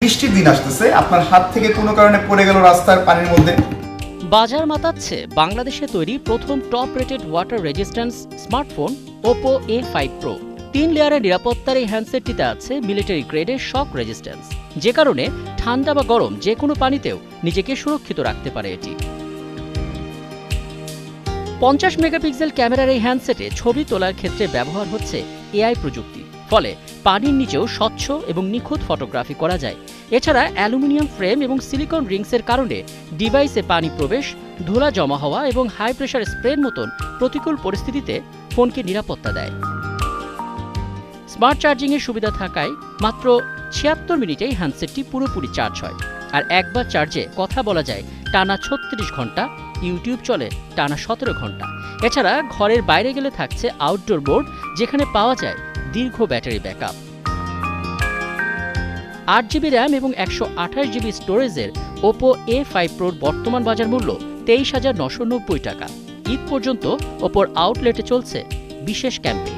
বৃষ্টির দিন আসতেছে, আপনার হাত থেকে কোনো কারণে পড়ে গেল রাস্তার পানির মধ্যে। বাজার মাতাচ্ছে বাংলাদেশে তৈরি প্রথম top rated water resistance smartphone Oppo A5 Pro। 3 লেয়ারের নিরাপত্তার এই হ্যান্ডসেটটিতে আছে মিলিটারি গ্রেডের শক রেজিস্ট্যান্স, যে কারণে ঠান্ডা বা গরম যে কোনো পানিতেও নিজেকে সুরক্ষিত রাখতে পারে এটি। 50 মেগাপিক্সেল ক্যামেরার এই হ্যান্ডসেটে ছবি তোলার ক্ষেত্রে ব্যবহার হচ্ছে এআই প্রযুক্তি, ফলে পানির নিচেও স্বচ্ছ এবং নিখুঁত ফটোগ্রাফি করা যায়। এছাড়া অ্যালুমিনিয়াম ফ্রেম এবং সিলিকন রিংসের কারণে ডিভাইসে পানি প্রবেশ, ধুলা জমা হওয়া এবং হাই প্রেশার স্প্রের মতন প্রতিকূল পরিস্থিতিতে ফোনকে নিরাপত্তা দেয়। স্মার্ট চার্জিংয়ের সুবিধা থাকায় মাত্র 76 মিনিটেই হ্যান্ডসেটটি পুরোপুরি চার্জ হয়। আর একবার চার্জে কথা বলা যায় টানা 36 ঘন্টা, ইউটিউব চলে টানা 17 ঘন্টা। এছাড়া ঘরের বাইরে গেলে থাকছে আউটডোর মোড, যেখানে পাওয়া যায় দীর্ঘ ব্যাটারি ব্যাকআপ। 8GB র্যাম এবং 128GB স্টোরেজের ওপো A5 Proর বর্তমান বাজার মূল্য 23,990 টাকা। ঈদ পর্যন্ত ওপোর আউটলেটে চলছে বিশেষ ক্যাম্পেইন।